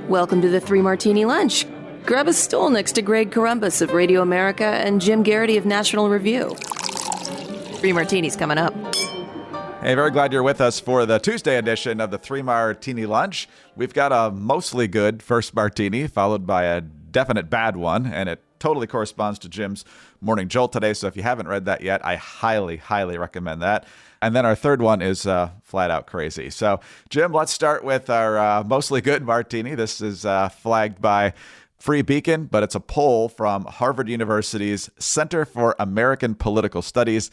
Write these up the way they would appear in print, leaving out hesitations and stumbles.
Welcome to the Three Martini Lunch. Grab a stool next to Greg Columbus of Radio America and Jim Garrity of National Review. Three Martinis coming up. Hey, very glad you're with us for the Tuesday edition of the Three Martini Lunch. We've got a mostly good first martini, followed by a definite bad one, and it totally corresponds to Jim's Morning Jolt today, so if you haven't read that yet, I highly, highly recommend that. And then our third one is flat out crazy. So, Jim, let's start with our mostly good martini. This is flagged by Free Beacon, but it's a poll from Harvard University's Center for American Political Studies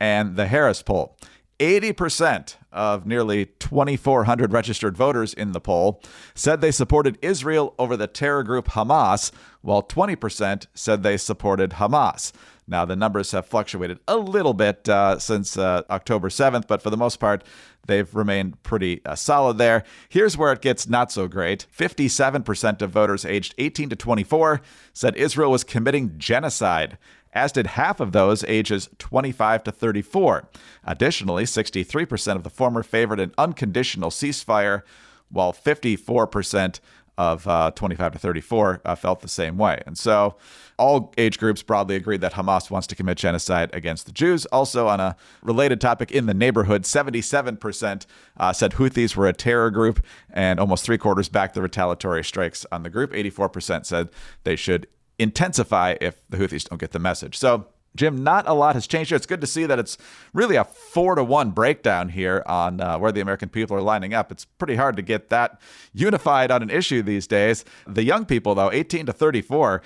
and the Harris Poll. 80% of nearly 2,400 registered voters in the poll said they supported Israel over the terror group Hamas, while 20% said they supported Hamas. Now, the numbers have fluctuated a little bit since October 7th, but for the most part, they've remained pretty solid there. Here's where it gets not so great. 57% of voters aged 18 to 24 said Israel was committing genocide, as did half of those ages 25 to 34. Additionally, 63% of the former favored an unconditional ceasefire, while 54% of 25 to 34 felt the same way. And so all age groups broadly agreed that Hamas wants to commit genocide against the Jews. Also, on a related topic in the neighborhood, 77% said Houthis were a terror group, and almost three-quarters backed the retaliatory strikes on the group. 84% said they should intensify if the Houthis don't get the message. So, Jim, not a lot has changed here. It's good to see that it's really a 4-1 breakdown here on where the American people are lining up. It's pretty hard to get that unified on an issue these days. The young people, though, 18 to 34,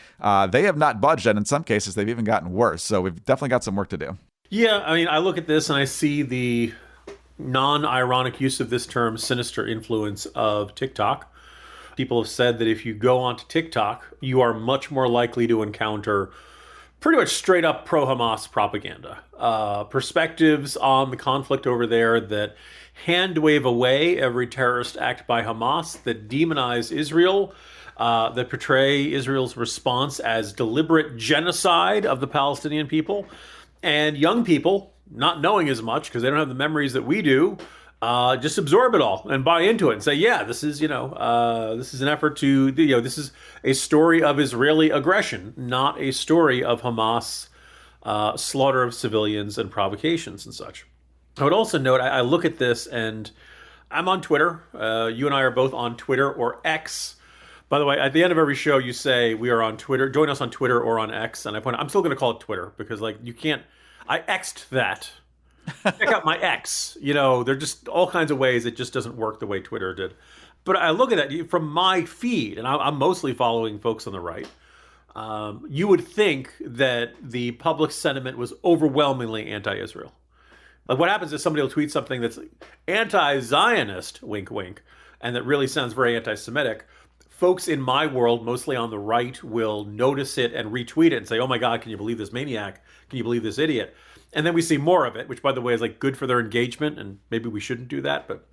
they have not budged, and in some cases, they've even gotten worse. So we've definitely got some work to do. Yeah, I mean, I look at this and I see the non-ironic use of this term, sinister influence of TikTok. People have said that if you go onto TikTok, you are much more likely to encounter pretty much straight up pro-Hamas propaganda. Perspectives on the conflict over there that hand wave away every terrorist act by Hamas, that demonize Israel, that portray Israel's response as deliberate genocide of the Palestinian people. And young people, not knowing as much because they don't have the memories that we do, just absorb it all and buy into it and say, yeah, this is, this is an effort to, this is a story of Israeli aggression, not a story of Hamas slaughter of civilians and provocations and such. I would also note, I look at this and I'm on Twitter. You and I are both on Twitter or X. By the way, at the end of every show, you say we are on Twitter. Join us on Twitter or on X. And I'm still going to call it Twitter because you can't, I X'd that. Check out my X. There are just all kinds of ways it just doesn't work the way Twitter did. But I look at that from my feed, and I'm mostly following folks on the right. You would think that the public sentiment was overwhelmingly anti-Israel. Like what happens is somebody will tweet something that's anti-Zionist, wink, wink, and that really sounds very anti-Semitic. Folks in my world, mostly on the right, will notice it and retweet it and say, oh my God, can you believe this maniac? Can you believe this idiot? And then we see more of it, which, by the way, is good for their engagement, and maybe we shouldn't do that. But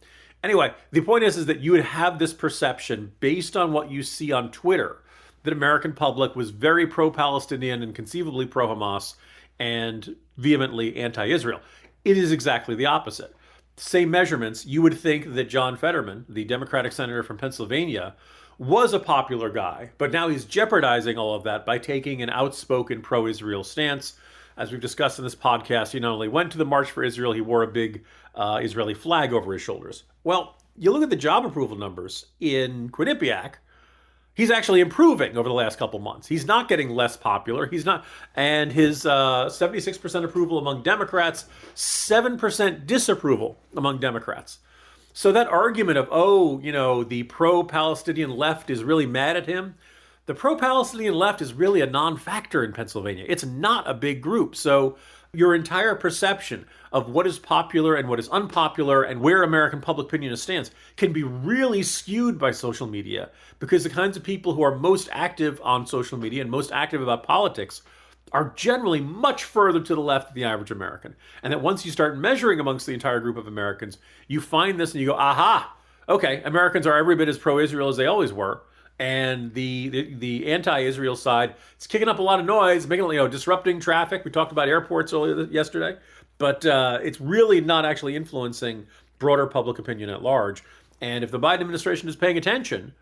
anyway, the point is that you would have this perception based on what you see on Twitter that American public was very pro-Palestinian and conceivably pro-Hamas and vehemently anti-Israel. It is exactly the opposite. Same measurements, you would think that John Fetterman, the Democratic senator from Pennsylvania, was a popular guy, but now he's jeopardizing all of that by taking an outspoken pro-Israel stance. As we've discussed in this podcast, he not only went to the March for Israel, he wore a big Israeli flag over his shoulders. Well, you look at the job approval numbers in Quinnipiac, he's actually improving over the last couple months. He's not getting less popular. He's not. And his 76% approval among Democrats, 7% disapproval among Democrats. So that argument of, the pro-Palestinian left is really mad at him, the pro-Palestinian left is really a non-factor in Pennsylvania. It's not a big group. So your entire perception of what is popular and what is unpopular and where American public opinion stands can be really skewed by social media because the kinds of people who are most active on social media and most active about politics are generally much further to the left than the average American. And that once you start measuring amongst the entire group of Americans, you find this and you go, aha, okay, Americans are every bit as pro-Israel as they always were. And the anti-Israel side is kicking up a lot of noise, making disrupting traffic. We talked about airports yesterday, but it's really not actually influencing broader public opinion at large. And if the Biden administration is paying attention,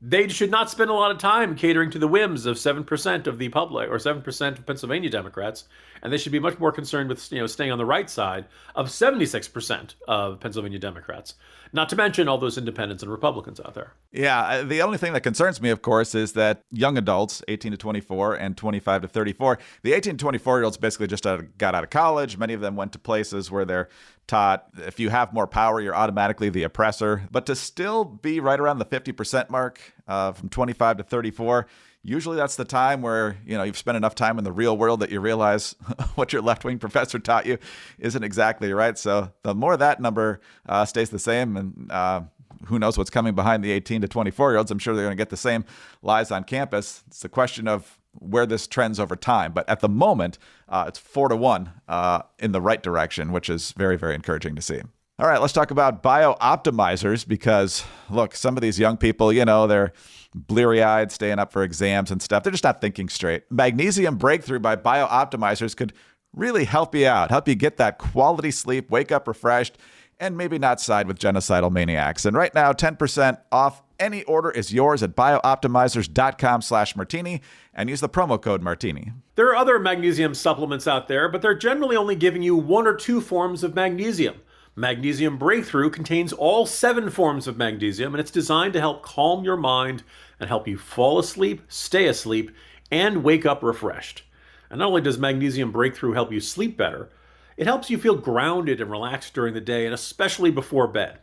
They should not spend a lot of time catering to the whims of 7% of the public or 7% of Pennsylvania Democrats, and they should be much more concerned with staying on the right side of 76% of Pennsylvania Democrats. Not to mention all those independents and Republicans out there. Yeah, the only thing that concerns me, of course, is that young adults, 18 to 24 and 25 to 34, the 18 to 24-year-olds basically just got out of college. Many of them went to places where they're taught if you have more power, you're automatically the oppressor. But to still be right around the 50% mark from 25 to 34, usually that's the time where, you've spent enough time in the real world that you realize what your left-wing professor taught you isn't exactly right. So the more that number stays the same, and who knows what's coming behind the 18 to 24-year-olds, I'm sure they're going to get the same lies on campus. It's a question of where this trends over time. But at the moment, it's 4-1 in the right direction, which is very, very encouraging to see. All right, let's talk about Bioptimizers because, look, some of these young people, they're bleary-eyed, staying up for exams and stuff. They're just not thinking straight. Magnesium Breakthrough by Bioptimizers could really help you out, help you get that quality sleep, wake up refreshed, and maybe not side with genocidal maniacs. And right now, 10% off any order is yours at bioptimizers.com/martini and use the promo code Martini. There are other magnesium supplements out there, but they're generally only giving you 1 or 2 forms of magnesium. Magnesium Breakthrough contains all 7 forms of magnesium, and it's designed to help calm your mind and help you fall asleep, stay asleep, and wake up refreshed. And not only does Magnesium Breakthrough help you sleep better, it helps you feel grounded and relaxed during the day, and especially before bed.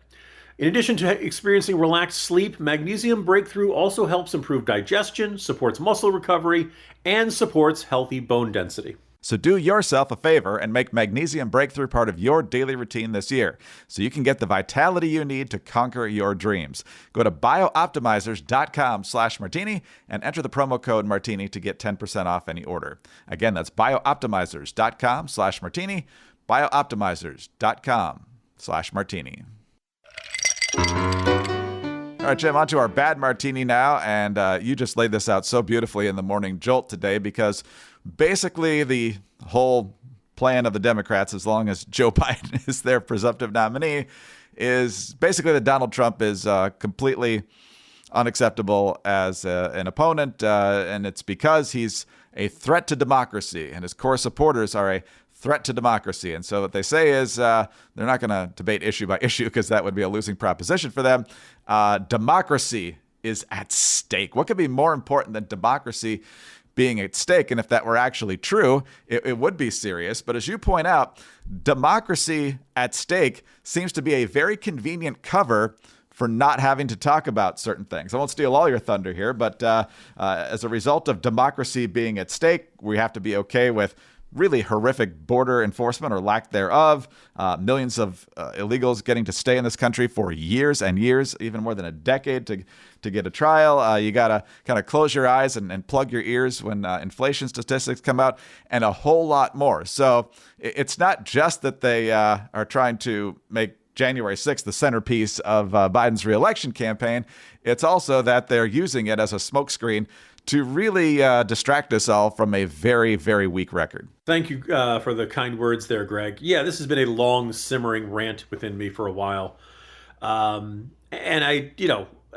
In addition to experiencing relaxed sleep, Magnesium Breakthrough also helps improve digestion, supports muscle recovery, and supports healthy bone density. So do yourself a favor and make Magnesium Breakthrough part of your daily routine this year so you can get the vitality you need to conquer your dreams. Go to bioptimizers.com/martini and enter the promo code Martini to get 10% off any order. Again, that's bioptimizers.com/martini, bioptimizers.com/martini. All right, Jim, on to our bad martini now. And you just laid this out so beautifully in the Morning Jolt today because basically the whole plan of the Democrats, as long as Joe Biden is their presumptive nominee, is basically that Donald Trump is completely unacceptable as an opponent. And it's because he's a threat to democracy and his core supporters are a threat to democracy. And so what they say is they're not going to debate issue by issue because that would be a losing proposition for them. Democracy is at stake. What could be more important than democracy being at stake? And if that were actually true, it would be serious. But as you point out, democracy at stake seems to be a very convenient cover for not having to talk about certain things. I won't steal all your thunder here, but as a result of democracy being at stake, we have to be okay with really horrific border enforcement or lack thereof, millions of illegals getting to stay in this country for years and years, even more than a decade to get a trial. You got to kind of close your eyes and plug your ears when inflation statistics come out, and a whole lot more. So it's not just that they are trying to make January 6th the centerpiece of Biden's reelection campaign. It's also that they're using it as a smokescreen to really distract us all from a very, very weak record. Thank you for the kind words there, Greg. Yeah, this has been a long simmering rant within me for a while. And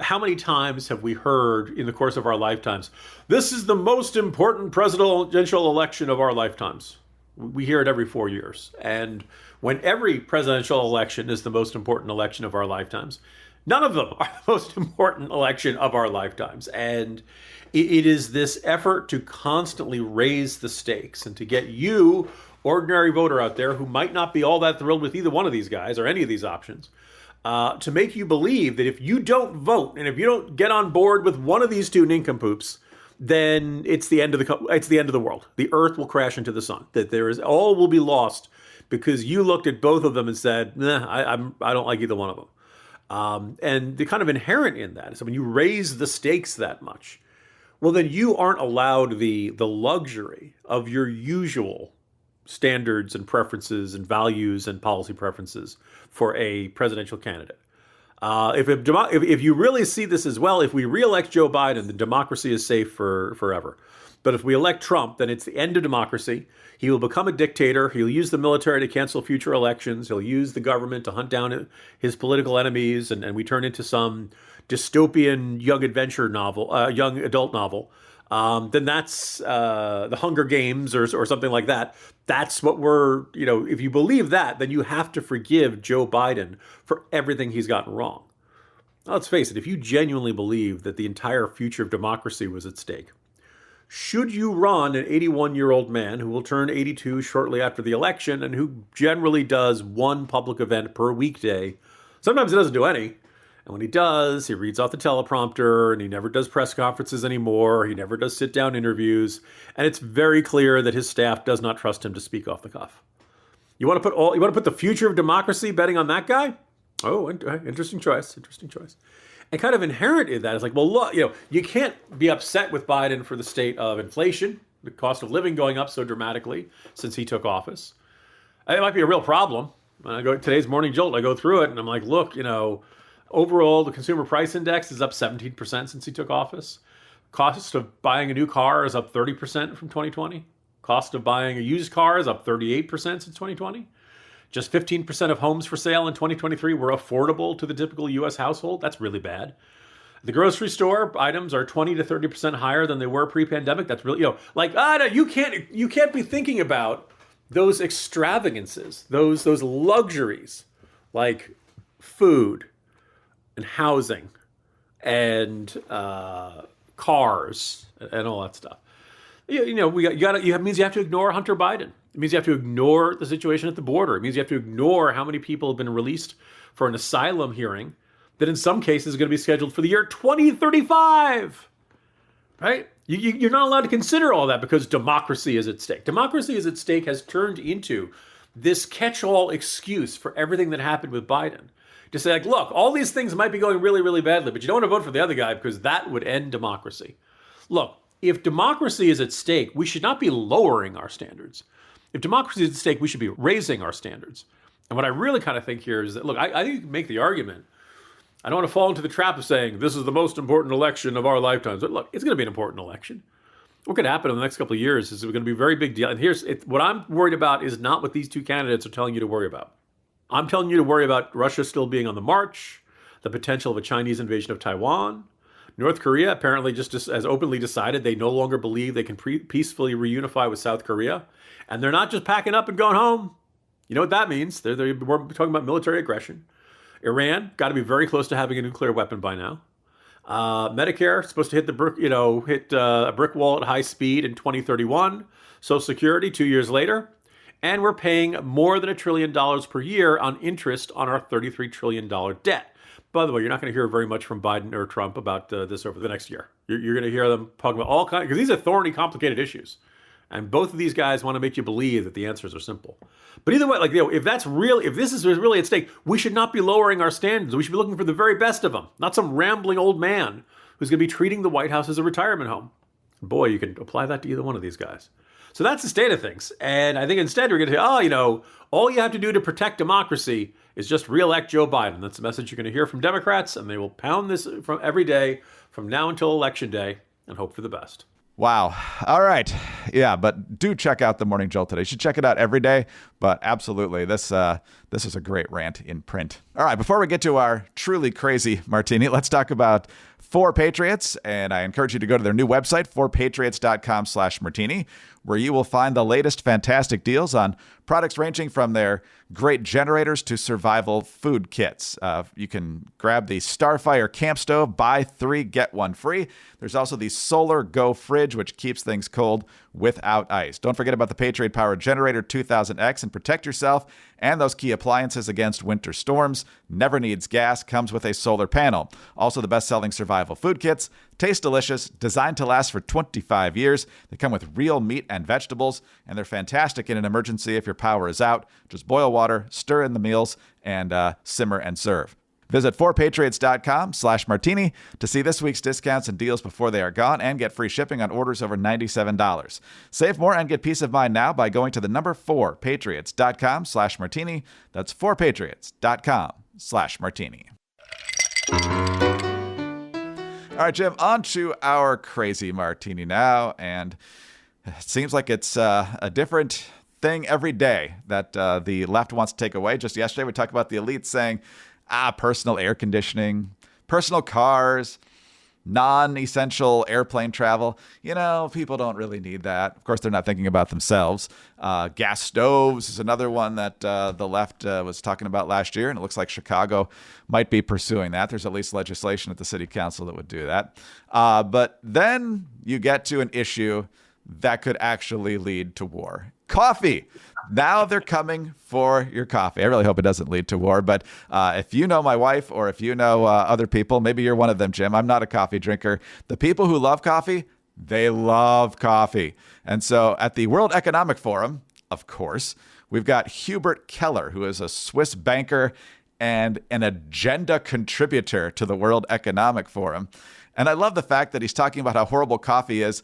how many times have we heard in the course of our lifetimes, this is the most important presidential election of our lifetimes? We hear it every 4 years. And when every presidential election is the most important election of our lifetimes, none of them are the most important election of our lifetimes. And it is this effort to constantly raise the stakes and to get you, ordinary voter out there who might not be all that thrilled with either one of these guys or any of these options, to make you believe that if you don't vote and if you don't get on board with one of these two nincompoops, then it's the end of the world. The earth will crash into the sun. That all will be lost because you looked at both of them and said, nah, I don't like either one of them. And the kind of inherent in that is when you raise the stakes that much, well, then you aren't allowed the luxury of your usual standards and preferences and values and policy preferences for a presidential candidate. If you really see this as well, if we reelect Joe Biden, then democracy is safe forever. But if we elect Trump, then it's the end of democracy. He will become a dictator. He'll use the military to cancel future elections. He'll use the government to hunt down his political enemies, and we turn into some dystopian young adventure novel, young adult novel, then that's the Hunger Games or something like that. That's what we're, if you believe that, then you have to forgive Joe Biden for everything he's gotten wrong. Now, let's face it, if you genuinely believe that the entire future of democracy was at stake, should you run an 81-year-old man who will turn 82 shortly after the election and who generally does one public event per weekday? Sometimes he doesn't do any. And when he does, he reads off the teleprompter and he never does press conferences anymore. He never does sit-down interviews. And it's very clear that his staff does not trust him to speak off the cuff. You want to put the future of democracy betting on that guy? Oh, interesting choice. Interesting choice. And kind of inherent in that is like, well, look, you can't be upset with Biden for the state of inflation, the cost of living going up so dramatically since he took office. It might be a real problem. When I go today's Morning Jolt, I go through it and I'm like, look, overall the consumer price index is up 17% since he took office. Cost of buying a new car is up 30% from 2020. Cost of buying a used car is up 38% since 2020. Just 15% of homes for sale in 2023 were affordable to the typical U.S. household. That's really bad. The grocery store items are 20 to 30% higher than they were pre-pandemic. That's really, no, you can't be thinking about those extravagances, those luxuries like food and housing and cars and all that stuff. It means you have to ignore Hunter Biden. It means you have to ignore the situation at the border. It means you have to ignore how many people have been released for an asylum hearing that in some cases is going to be scheduled for the year 2035, right? You're not allowed to consider all that because democracy is at stake. Democracy is at stake has turned into this catch-all excuse for everything that happened with Biden. To say, like, look, all these things might be going really, really badly, but you don't want to vote for the other guy because that would end democracy. Look, if democracy is at stake, we should not be lowering our standards. If democracy is at stake, we should be raising our standards. And what I really kind of think here is that, look, I think you can make the argument. I don't want to fall into the trap of saying this is the most important election of our lifetimes. But look, it's going to be an important election. What could happen in the next couple of years is it's going to be a very big deal. And what I'm worried about is not what these two candidates are telling you to worry about. I'm telling you to worry about Russia still being on the march, the potential of a Chinese invasion of Taiwan. North Korea apparently just as openly decided they no longer believe they can peacefully reunify with South Korea. And they're not just packing up and going home. You know what that means? We're talking about military aggression. Iran got to be very close to having a nuclear weapon by now. Medicare supposed to hit a brick wall at high speed in 2031. Social Security 2 years later. And we're paying more than $1 trillion per year on interest on our $33 trillion debt. By the way, you're not going to hear very much from Biden or Trump about this over the next year. You're going to hear them talking about all kinds, because these are thorny, complicated issues. And both of these guys want to make you believe that the answers are simple. But either way, if this is really at stake, we should not be lowering our standards. We should be looking for the very best of them, not some rambling old man who's going to be treating the White House as a retirement home. Boy, you can apply that to either one of these guys. So that's the state of things. And I think instead we're going to say, all you have to do to protect democracy is just reelect Joe Biden. That's the message you're going to hear from Democrats, and they will pound this from every day from now until Election Day and hope for the best. Wow. All right. Yeah, but do check out the Morning Jolt today. You should check it out every day, but absolutely, this is a great rant in print. All right, before we get to our truly crazy martini, let's talk about 4Patriots, and I encourage you to go to their new website, 4patriots.com/martini, where you will find the latest fantastic deals on products ranging from their great generators to survival food kits. You can grab the Starfire camp stove, buy 3, get 1 free. There's also the Solar Go fridge, which keeps things cold without ice. Don't forget about the Patriot Power Generator 2000X and protect yourself and those key appliances against winter storms. Never needs gas, comes with a solar panel. Also the best-selling survival food kits. Taste delicious, designed to last for 25 years. They come with real meat and vegetables, and they're fantastic in an emergency if your power is out. Just boil water, stir in the meals, and simmer and serve. Visit 4patriots.com/martini to see this week's discounts and deals before they are gone and get free shipping on orders over $97. Save more and get peace of mind now by going to the number 4patriots.com/martini. That's 4patriots.com/martini. All right, Jim, on to our crazy martini now. And it seems like it's a different thing every day that the left wants to take away. Just yesterday, we talked about the elites saying, personal air conditioning, personal cars, non-essential airplane travel. People don't really need that. Of course, they're not thinking about themselves. Gas stoves is another one that the left was talking about last year, and it looks like Chicago might be pursuing that. There's at least legislation at the city council that would do that. But then you get to an issue that could actually lead to war. Coffee. Now they're coming for your coffee. I really hope it doesn't lead to war. But if you know my wife, or if you know other people, maybe you're one of them, Jim. I'm not a coffee drinker. The people who love coffee, they love coffee. And so at the World Economic Forum, of course, we've got Hubert Keller, who is a Swiss banker and an agenda contributor to the World Economic Forum. And I love the fact that he's talking about how horrible coffee is,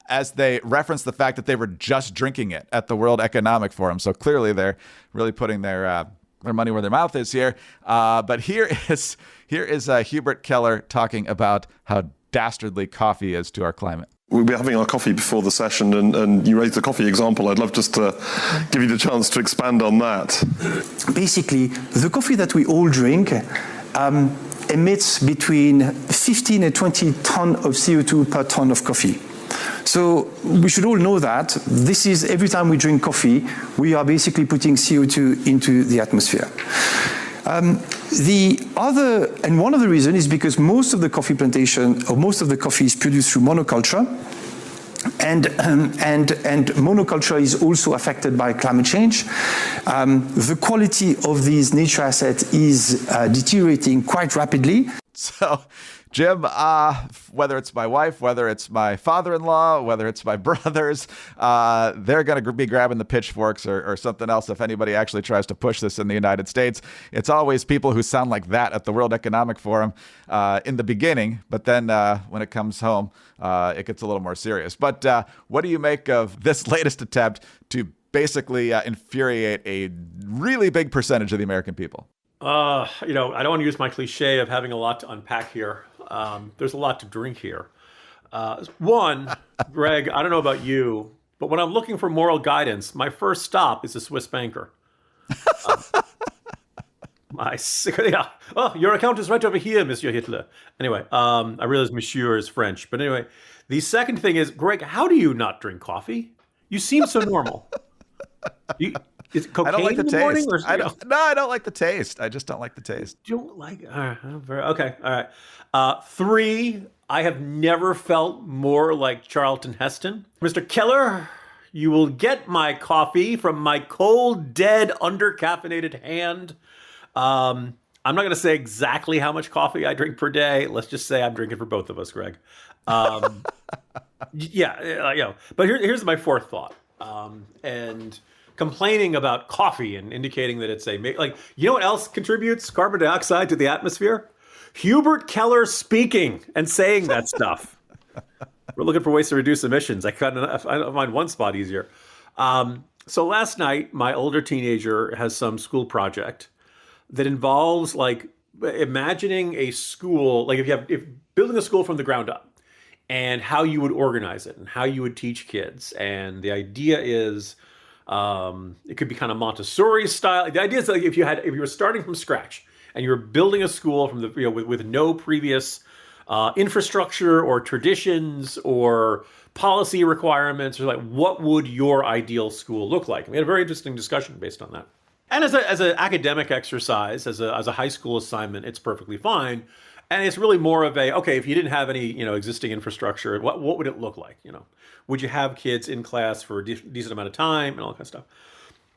as they reference the fact that they were just drinking it at the World Economic Forum. So clearly they're really putting their money where their mouth is here. But here is Hubert Keller talking about how dastardly coffee is to our climate. We'll be having our coffee before the session, and you raised the coffee example. I'd love just to give you the chance to expand on that. Basically, the coffee that we all drink emits between 15 and 20 tons of CO2 per ton of coffee. So we should all know that this is, every time we drink coffee, we are basically putting CO2 into the atmosphere. One of the reasons is because most of the coffee plantation, or most of the coffee, is produced through monoculture. And monoculture is also affected by climate change. The quality of these nature assets is deteriorating quite rapidly. So, Jim, whether it's my wife, whether it's my father-in-law, whether it's my brothers, they're going to be grabbing the pitchforks or something else if anybody actually tries to push this in the United States. It's always people who sound like that at the World Economic Forum in the beginning, but then when it comes home, it gets a little more serious. But what do you make of this latest attempt to basically infuriate a really big percentage of the American people? I don't want to use my cliche of having a lot to unpack here. There's a lot to drink here. One, Greg, I don't know about you, but when I'm looking for moral guidance, my first stop is a Swiss banker. Oh, your account is right over here, Monsieur Hitler. Anyway, I realize Monsieur is French. But anyway, the second thing is, Greg, how do you not drink coffee? You seem so normal. Is it cocaine I don't like the in the taste. morning? Or, I don't like the taste. I just don't like the taste. Don't like it. Okay, all right. 3, I have never felt more like Charlton Heston. Mr. Keller, you will get my coffee from my cold, dead, under-caffeinated hand. I'm not going to say exactly how much coffee I drink per day. Let's just say I'm drinking for both of us, Greg. But here's my fourth thought. And complaining about coffee and indicating that it's you know what else contributes carbon dioxide to the atmosphere? Hubert Keller speaking and saying that stuff. We're looking for ways to reduce emissions. I find one spot easier. So last night, my older teenager has some school project that involves imagining a school, if building a school from the ground up, and how you would organize it and how you would teach kids. And the idea is, it could be kind of Montessori style. The idea is if you were starting from scratch and you were building a school from with no previous infrastructure or traditions or policy requirements, or what would your ideal school look like? And we had a very interesting discussion based on that. And as an academic exercise, as a high school assignment, it's perfectly fine. And it's really more of if you didn't have any, existing infrastructure, what would it look like? Would you have kids in class for a decent amount of time and all that kind of stuff?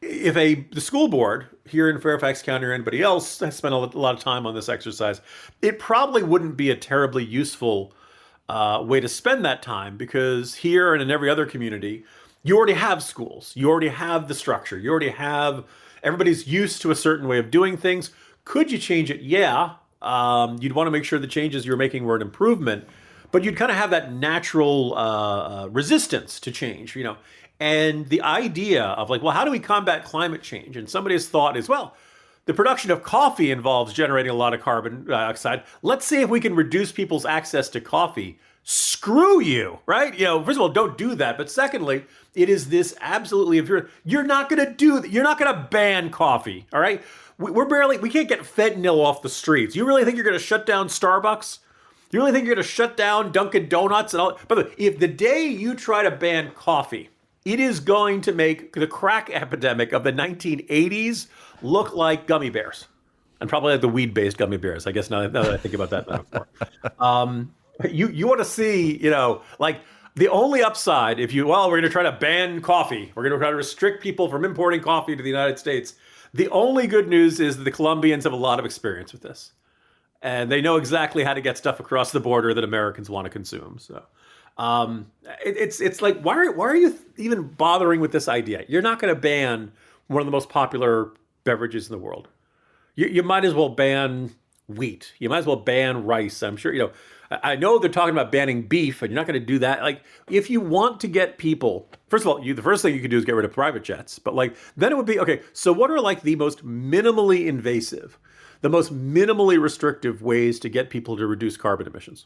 If the school board here in Fairfax County or anybody else has spent a lot of time on this exercise, it probably wouldn't be a terribly useful way to spend that time, because here and in every other community, you already have schools. You already have the structure. You already have, everybody's used to a certain way of doing things. Could you change it? Yeah. You'd want to make sure the changes you're making were an improvement, but you'd kind of have that natural resistance to change, And the idea of how do we combat climate change? And somebody's thought is, the production of coffee involves generating a lot of carbon dioxide. Let's see if we can reduce people's access to coffee. Screw you, right? First of all, don't do that. But secondly, it is this absolutely, you're not going to do that. You're not going to ban coffee, all right? we can't get fentanyl off the streets. You really think you're going to shut down Starbucks? You really think you're going to shut down Dunkin' Donuts and all? By the way, if the day you try to ban coffee, it is going to make the crack epidemic of the 1980s look like gummy bears, and probably like the weed-based gummy bears. I guess now that I think about that metaphor, you want to see, like the only upside if we're going to try to ban coffee, we're going to try to restrict people from importing coffee to the United States. The only good news is that the Colombians have a lot of experience with this, and they know exactly how to get stuff across the border that Americans want to consume. So. It's like, why are you even bothering with this idea? You're not going to ban one of the most popular beverages in the world. You might as well ban wheat. You might as well ban rice. I'm sure, I know they're talking about banning beef, and you're not going to do that. Like, if you want to get people, first of all, the first thing you could do is get rid of private jets. But then it would be, okay, so what are the most minimally invasive, the most minimally restrictive ways to get people to reduce carbon emissions?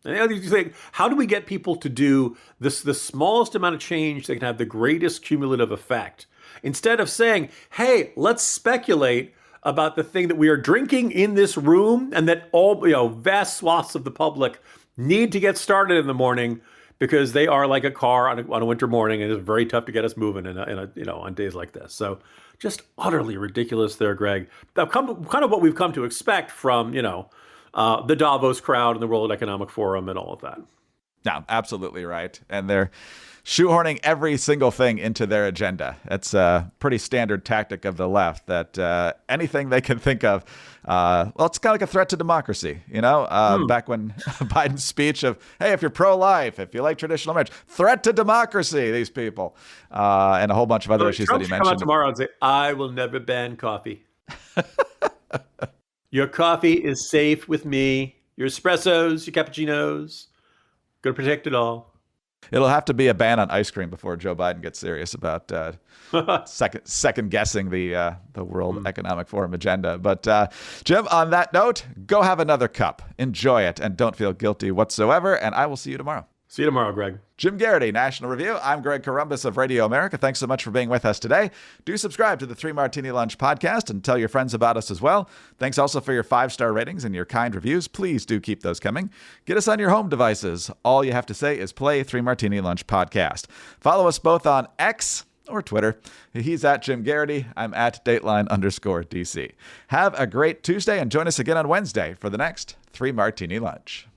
And you think, how do we get people to do the smallest amount of change that can have the greatest cumulative effect? Instead of saying, hey, let's speculate about the thing that we are drinking in this room and that all vast swaths of the public need to get started in the morning because they are like a car on a winter morning, and it's very tough to get us moving on days like this. So just utterly ridiculous there, Greg. Kind of what we've come to expect from the Davos crowd and the World Economic Forum and all of that. No, absolutely right. And they're shoehorning every single thing into their agenda. It's a pretty standard tactic of the left that anything they can think of, it's kind of like a threat to democracy. Back when Biden's speech of, hey, if you're pro-life, if you like traditional marriage, threat to democracy, these people, and a whole bunch of other issues Trump that he should mentioned. Come out tomorrow and say, I will never ban coffee. Your coffee is safe with me. Your espressos, your cappuccinos, going to protect it all. It'll have to be a ban on ice cream before Joe Biden gets serious about second guessing the World Economic Forum agenda. But Jim, on that note, go have another cup, enjoy it, and don't feel guilty whatsoever. And I will see you tomorrow. See you tomorrow, Greg. Jim Garrity, National Review. I'm Greg Corombos of Radio America. Thanks so much for being with us today. Do subscribe to the 3 Martini Lunch podcast and tell your friends about us as well. Thanks also for your 5-star ratings and your kind reviews. Please do keep those coming. Get us on your home devices. All you have to say is play 3 Martini Lunch podcast. Follow us both on X or Twitter. He's at Jim Garrity. I'm at Dateline_DC. Have a great Tuesday and join us again on Wednesday for the next 3 Martini Lunch.